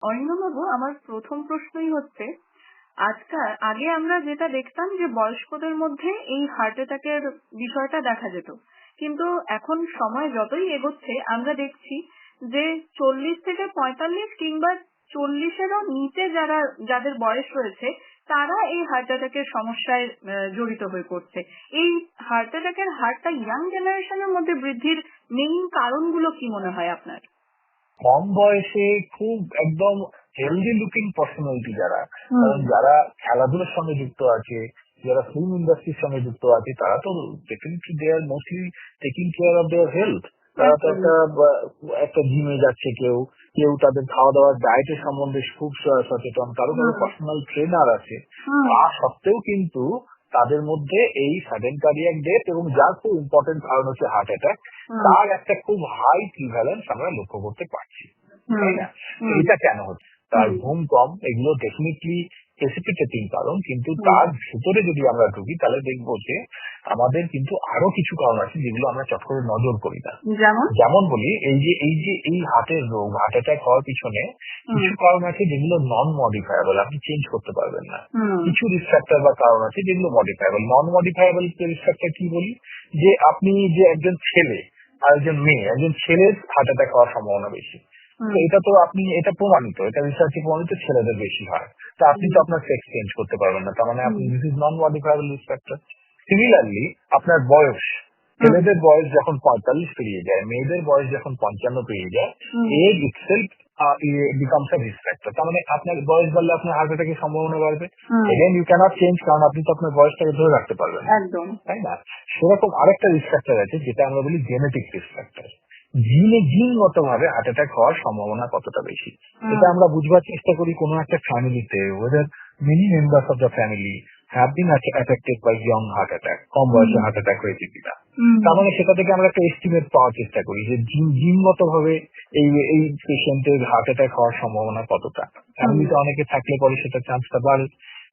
অরিন্দমবাবু, আমার প্রথম প্রশ্নই হচ্ছে, আগে আমরা যেটা দেখতাম যে বয়স্কদের মধ্যে এই হার্ট অ্যাটাকের বিষয়টা দেখা যেত, কিন্তু এখন সময় যতই এগোচ্ছে আমরা দেখছি যে 40 থেকে 45 কিংবা 40-এরও নিচে যাদের বয়স রয়েছে তারা এই হার্ট অ্যাটাকের সমস্যায় জড়িত হয়ে পড়ছে। এই হার্ট অ্যাটাকের হারটা ইয়াং জেনারেশনের মধ্যে বৃদ্ধির মেইন কারণগুলো কি মনে হয় আপনার? কম বয়সে খুব একদম হেলদি লুকিং পার্সোনালিটি যারা খেলাধুলার সঙ্গে যুক্ত আছে, যারা ফিল্ম ইন্ডাস্ট্রির সঙ্গে যুক্ত আছে, তারা তো definitely they are mostly taking care of their health. তারা তো একটা জিমে যাচ্ছে, কেউ কেউ তাদের খাওয়া দাওয়ার ডায়েটের সম্বন্ধে খুব সচেতন, কারো পার্সোনাল ট্রেনার আছে। তা সত্ত্বেও কিন্তু তাদের মধ্যে এই সাডেন কার্ডিয়াক ডেথ এবং যার খুব ইম্পর্টেন্ট কারণ হচ্ছে হার্ট অ্যাটাক, তার একটা খুব হাই প্রিভ্যালেন্স আমরা লক্ষ্য করতে পারছি, তাই না? এটা কেন হচ্ছে? তার ঘুম কম, এগুলো ডেফিনেটলি প্রেসিপিটেটিং কারণ, কিন্তু তার ভিতরে যদি আমরা ঢুকি তাহলে দেখবো যে আমাদের কিন্তু আরো কিছু কারণ আছে যেগুলো আমরা চট করে নজর করি না। যেমন বলি, এই হার্টের রোগ, হার্ট অ্যাটাক হওয়ার পিছনে কিছু কারণ আছে যেগুলো নন মডিফায়াবল, আপনি চেঞ্জ করতে পারবেন না। কিছু রিস্ক ফ্যাক্টর বা কারণ আছে যেগুলো মডিফায়াবল। নন মডিফায়াবল রিস্ক ফ্যাক্টর কি বলি, যে আপনি যে একজন ছেলে আর একজন মেয়ে, একজন ছেলের হার্ট অ্যাটাক হওয়ার সম্ভাবনা বেশি। তো এটা প্রমাণিত, এটা রিসার্চে প্রমাণিত, ছেলেদের বেশি হয়। তো আপনি তো আপনার সেক্স চেঞ্জ করতে পারবেন না, তার মানে আপনি this is non modifiable risk factor. Similarly আপনার বয়স, ছেলেদের বয়স যখন 45 পেরিয়ে যায়, মেয়েদের বয়স যখন 55 পেরিয়ে যায়, age itself becomes a risk factor. তার মানে আপনার বয়স বাড়লে আপনার হার্ট অ্যাটাকের সম্ভাবনা বাড়বে। এগেন ইউ ক্যানট চেঞ্জ, কারণ আপনি তো আপনার বয়সটাকে ধরে রাখতে পারবেন না, তাই না? সেরকম আরেকটা রিস্ক ফ্যাক্টর আছে যেটা আমরা বলি জেনেটিক রিস্ক ফ্যাক্টর। জিনগত ভাবে হার্ট অ্যাটাক হওয়ার সম্ভাবনা কতটা বেশি, এটা আমরা বুঝবার চেষ্টা করি কোনো একটা ফ্যামিলিতে, whether many members of the family have been affected by young heart attack, কম বয়সে হার্ট অ্যাটাক হয়েছে কিনা। তার মানে সেটা থেকে আমরা একটা এস্টিমেট পাওয়ার চেষ্টা করি যে জিনগত ভাবে এই পেশেন্টের হার্ট অ্যাটাক হওয়ার সম্ভাবনা কতটা। ফ্যামিলিতে অনেকে থাকলে পরে সেটা চান্সটা বাড়ে।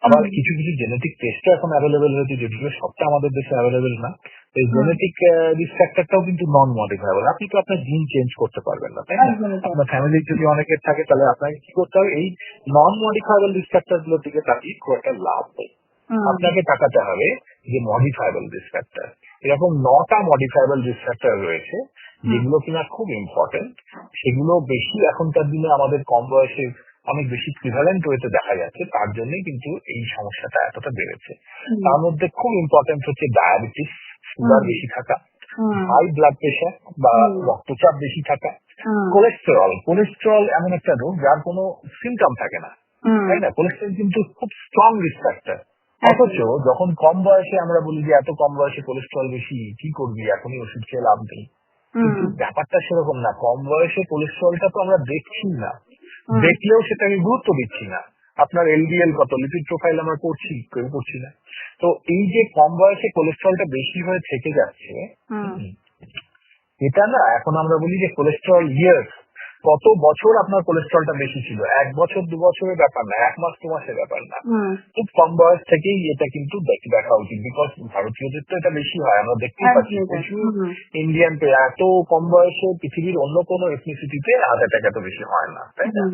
আবার কিছু কিছু জেনেটিক টেস্টও এখন অ্যাভেলেবেল হয়েছে, যেগুলো সবটা আমাদের দেশে অ্যাভেলেবেল না। এই জেনেটিক রিস্ক ফ্যাক্টরটাও কিন্তু নন মডিফায়াবল, আপনি তো আপনার জিন চেঞ্জ করতে পারবেন না, তাই না? আপনার ফ্যামিলির যদি অনেকের থাকে তাহলে আপনাকে কি করতে হবে, এই নন মডিফায়াবল রিস্ক ফ্যাক্টর গুলোর দিকে তাকিয়ে খুব একটা লাভ নেই। আপনাকে তাকাতে হবে যে মডিফায়াবল রিস্ক ফ্যাক্টর। এরকম 9টা মডিফায়াবল রিস্ক ফ্যাক্টর রয়েছে যেগুলো কিনা খুব ইম্পর্টেন্ট। সেগুলো বেশি এখনকার দিনে আমাদের কম বয়সে অনেক বেশি প্রিভ্যালেন্ট ওয়েতে দেখা যাচ্ছে, তার জন্যই কিন্তু এই সমস্যাটা এতটা বেড়েছে। তার মধ্যে খুব ইম্পর্টেন্ট হচ্ছে ডায়াবেটিস, সুগার বেশি থাকা, হাই ব্লাড প্রেশার বা রক্তচাপ বেশি থাকা, কোলেস্টেরল এমন একটা রোগ যার কোনো সিমটম থাকে না, তাই না? কোলেস্টেরল কিন্তু খুব স্ট্রং রিস্ক ফ্যাক্টর। অথচ যখন কম বয়সে আমরা বলি যে এত কম বয়সে কোলেস্টেরল বেশি, কি করবি, এখনই ওষুধ খেয়ে লাভ নেই। কিন্তু ব্যাপারটা সেরকম না। কম বয়সে কোলেস্টেরলটা তো আমরা দেখছি না, দেখলেও সেটাকে গুরুত্ব দিচ্ছি না। আপনার এলডিএল কত, লিপিড প্রোফাইল আমরা কেউ করছি না। তো এই যে কম বয়সে কোলেস্টেরলটা বেশি হয়ে থেকে যাচ্ছে, এটা না, এখন আমরা বলি যে কোলেস্টেরল ইয়ার্স, কত বছর আপনার কোলেস্টেরলটা বেশি ছিল, 1 বছর 2 বছরের ব্যাপার না, 1 মাস 2 মাসের ব্যাপার না। খুব কম বয়স থেকেই এটা কিন্তু দেখা উচিত, বিকজ ভারতীয়দের তো এটা বেশি হয়, আমরা দেখতেই পাচ্ছি প্রচুর ইন্ডিয়ান, এত কম বয়সে পৃথিবীর অন্য কোনো এথনিসিটিতে হার্ট অ্যাটাক এত বেশি হয় না, তাই না?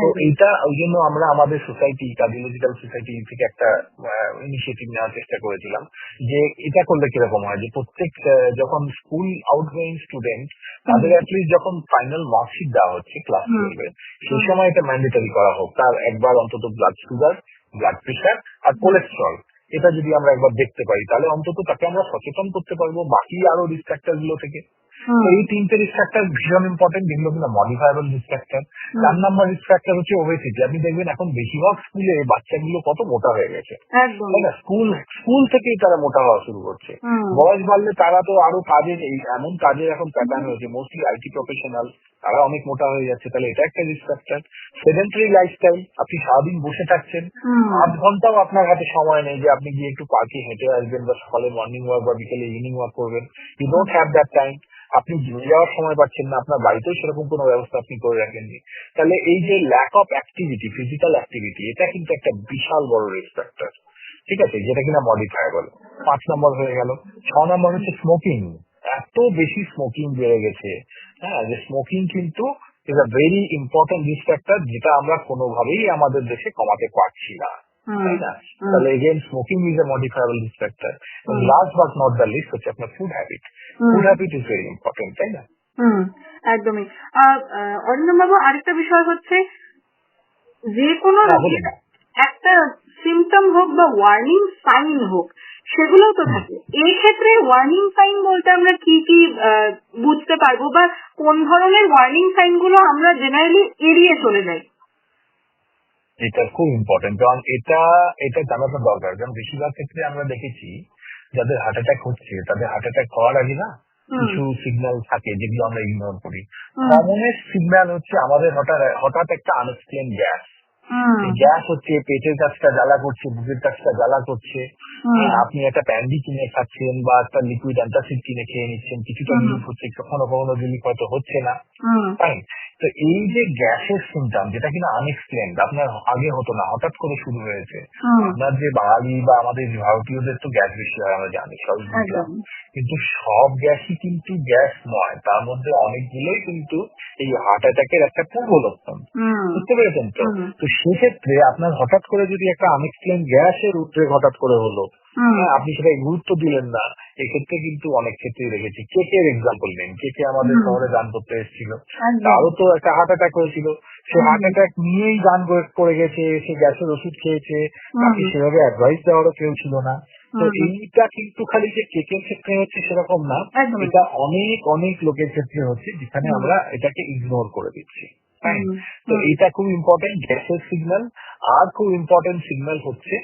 তো এইটা ওই জন্য আমরা আমাদের সোসাইটি, কার্ডিওলজিক্যাল সোসাইটি থেকে একটা ইনিশিয়েটিভ নেওয়ার চেষ্টা করেছিলাম যে এটা করলে কিরকম হয়, যে প্রত্যেক যখন স্কুল আউটগোয়িং স্টুডেন্ট, তাদের অ্যাটলিস্ট যখন ফাইনাল মার্কশিট দেওয়া হচ্ছে ক্লাস 12-এ, সেই সময় এটা ম্যান্ডেটরি করা হোক, তার একবার অন্তত ব্লাড সুগার, ব্লাড প্রেশার আর কোলেস্ট্রল, এটা যদি আমরা একবার দেখতে পারি তাহলে অন্তত তাকে আমরা সচেতন করতে পারবো বাকি আরো রিস্ক ফ্যাক্টর গুলো থেকে। এই 3টে রিস্ক ফ্যাক্টর ভীষণ ইম্পর্টেন্ট, যেগুলো কিনা modifiable risk factor. 4 number risk factor হচ্ছে ওবেসিটি। আপনি দেখবেন এখন বেশিরভাগ স্কুলে বাচ্চাগুলো কত মোটা হয়ে গেছে, তাই না? স্কুল থেকেই তারা মোটা হওয়া শুরু করছে। বয়স বাড়লে তারা তো আরো কাজের, এমন কাজের এখন প্যাটার্ন হয়েছে, মোস্টলি আইটি প্রফেশনাল, তারা অনেক মোটা হয়ে যাচ্ছে। তাহলে এটা একটা রিস্ক ফ্যাক্টর। সেডেন্টারি লাইফস্টাইল, আপনি সারাদিন বসে থাকছেন, 8 ঘন্টাও আপনার হাতে সময় নেই যে আপনি গিয়ে একটু পার্কে হেঁটে আসবেন বা সকালে মর্নিং ওয়াক বা বিকেলে ইভিনিং ওয়াক করবেন। You don't have that time. আপনি জিমে যাওয়ার সময় পাচ্ছেন না, আপনার বাড়িতেও সেরকম কোনো ব্যবস্থা আপনি করে রাখেননি। তাহলে এই যে lack of activity, physical activity, এটা কিন্তু একটা বিশাল বড় রিস্ক ফ্যাক্টর, ঠিক আছে, যেটা কিনা মডিফায়াবল। 5 নম্বর হয়ে গেল। 6 নম্বর হচ্ছে স্মোকিং। এত বেশি স্মোকিং বেড়ে গেছে, হ্যাঁ, যে স্মোকিং কিন্তু is a very important risk factor, যেটা আমরা কোনোভাবেই আমাদের দেশে কমাতে পারছি না, তাই না? তাহলে again smoking is a modifiable risk factor. Last but not the least হচ্ছে আপনার food habit. Food habit is very important, তাই না? একদমই। অরিন্দম বাবু, আরেকটা বিষয় হচ্ছে যে কোনো বলুন। একটা সিমটম হোক বা ওয়ার্নিং সাইন হোক, সেগুলো তো থাকে। এই ক্ষেত্রে ওয়ার্নিং সাইন বলতে আমরা কি কি বুঝতে পারবো, বা কোন ধরনের ওয়ার্নিং সাইন গুলো আমরা জেনারেলি এড়িয়ে চলে যাই? এটা খুব ইম্পর্টেন্ট, কারণ এটা জানাটা দরকার। কারণ বেশিরভাগ ক্ষেত্রে আমরা দেখেছি যাদের হার্ট অ্যাটাক হচ্ছে, তাদের হার্ট অ্যাটাক হওয়ার আগে না কিছু সিগন্যাল থাকে যেগুলো আমরা ইগনোর করি। কমনেস্ট সিগন্যাল হচ্ছে আমাদের হঠাৎ একটা আনএক্সপ্লেন গ্যাস। গ্যাস হচ্ছে পেটের কাছটা জ্বালা করছে, বুকের কাছটা জ্বালা করছে, আপনি একটা প্যান্ডি কিনে খাচ্ছেন বা একটা লিকুইড অ্যান্টাসিড কিনে খেয়ে নিচ্ছেন, কিছুটা রিলিফ হচ্ছে, কখনো কখনো রিলিফ হয়তো হচ্ছে না। তাই তো এই যে গ্যাসের সিমটম, যেটা কিনা আনএক্সপ্লেন, আপনার আগে হতো না, হঠাৎ করে শুরু হয়েছে। আপনার যে বাঙালি বা আমাদের ভারতীয়দের তো গ্যাস বেশি হয়, আমরা জানি, সবই বুঝলাম। কিন্তু সব গ্যাসই কিন্তু গ্যাস নয়, তার মধ্যে অনেকগুলোই কিন্তু এই হার্ট অ্যাটাকের একটা পূর্ব লক্ষণ। বুঝতে পেরেছেন তো? তো সেক্ষেত্রে আপনার হঠাৎ করে যদি একটা আনএক্সপ্লেন গ্যাসের উদ্রেক হঠাৎ করে হলো, আপনি সেটা গুরুত্ব দিলেন না, এক্ষেত্রে কিন্তু অনেক ক্ষেত্রেই দেখেছি। কেকের এক্সাম্পল নেন, কেকে আমাদের শহরে গান করতে এসেছিল, তারও তো একটা হার্ট অ্যাটাক হয়েছিল। সে হার্ট অ্যাটাক নিয়েই গান করে গেছে, সে গ্যাসের ওষুধ খেয়েছে, তাকে সেভাবে অ্যাডভাইস দেওয়ারও কেউ ছিল না। তো এইটা কিন্তু খালি যে কেকের ক্ষেত্রে হচ্ছে সেরকম না, এটা অনেক অনেক লোকের ক্ষেত্রে হচ্ছে, যেখানে আমরা এটাকে ইগনোর করে দিচ্ছি। তো এটা খুব ইম্পর্টেন্ট গ্যাসের সিগন্যাল। আর খুব ইম্পর্টেন্ট সিগন্যাল হচ্ছে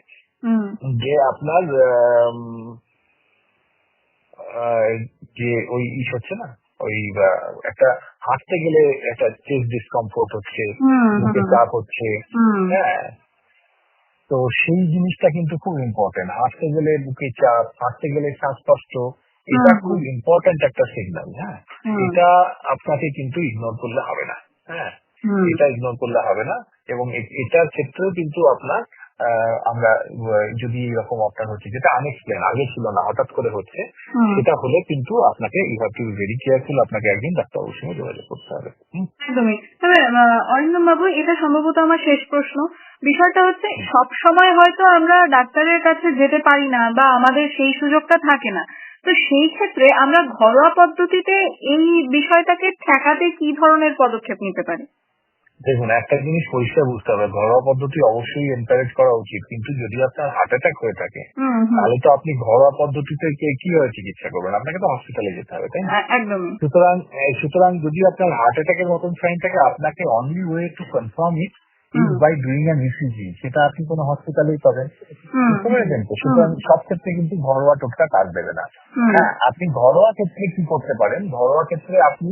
যে আপনার যে ওই হচ্ছে না, ওই একটা হাঁটতে গেলে একটা চেস্ট ডিসকমফোর্ট হচ্ছে, বুকে চাপ হচ্ছে, হ্যাঁ, তো সেই জিনিসটা কিন্তু খুব ইম্পর্টেন্ট। হাঁটতে গেলে বুকে চাপ, হাঁটতে গেলে শ্বাসকষ্ট, এটা খুব ইম্পর্টেন্ট একটা সিগন্যাল। হ্যাঁ, এটা আপনাকে কিন্তু ইগনোর করলে হবে না। হ্যাঁ, এটা ইগনোর করলে হবে না। এবং এটার ক্ষেত্রেও কিন্তু আপনার আমরা যদি এরকম আপনার হচ্ছে, যেটা আনএক্সপ্লেন, আগে ছিল না, হঠাৎ করে হচ্ছে, সেটা হলে কিন্তু আপনাকে you have to be very careful. আপনাকে একদিন ডাক্তারবাবুর সঙ্গে যোগাযোগ করতে হবে। একদমই। তবে অরিন্দম বাবু, এটা সম্ভবত আমার শেষ প্রশ্ন। বিষয়টা হচ্ছে, সব সময় হয়তো আমরা ডাক্তারের কাছে যেতে পারি না বা আমাদের সেই সুযোগটা থাকে না। তো সেই ক্ষেত্রে আমরা ঘরোয়া পদ্ধতিতে এই বিষয়টাকে ঠেকাতে কি ধরনের পদক্ষেপ নিতে পারি? দেখুন, একটা জিনিস পরিষ্কার বুঝতে হবে, ঘরোয়া পদ্ধতি অবশ্যই এনকারেজ করা উচিত, কিন্তু যদি আপনার হার্ট অ্যাটাক হয়ে থাকে তাহলে তো আপনি ঘরোয়া পদ্ধতিতে কিভাবে চিকিৎসা করবেন? আপনাকে তো হসপিটালে যেতে হবে, তাই না? একদমই। সুতরাং যদি আপনার হার্ট অ্যাটাকের মতন সাইন থাকে, আপনাকে only way to confirm it is by doing an ECG. সেটা আপনি কোনো হসপিটালেই পাবেন। বুঝতে পেরেছেন তো? সুতরাং সব ক্ষেত্রে কিন্তু ঘরোয়া টোটকা কাজ দেবে না। হ্যাঁ, আপনি ঘরোয়া ক্ষেত্রে কি করতে পারেন? ঘরোয়া ক্ষেত্রে আপনি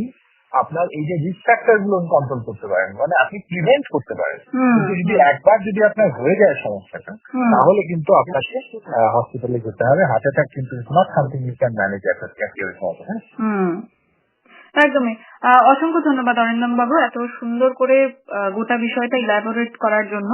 আপনার এই যে রিস্ক ফ্যাক্টর গুলো কন্ট্রোল করতে পারেন, মানে আপনি প্রিভেন্ট করতে পারেন। কিন্তু যদি একবার যদি আপনার হয়ে যায় সমস্যাটা, তাহলে কিন্তু আপনাকে হসপিটালে যেতে হবে। হার্ট অ্যাটাক কিন্তু is not something you can manage at your home. একদমই। অসংখ্য ধন্যবাদ অরিন্দম বাবু, এত সুন্দর করে গোটা বিষয়টা ইলাবোরেট করার জন্য।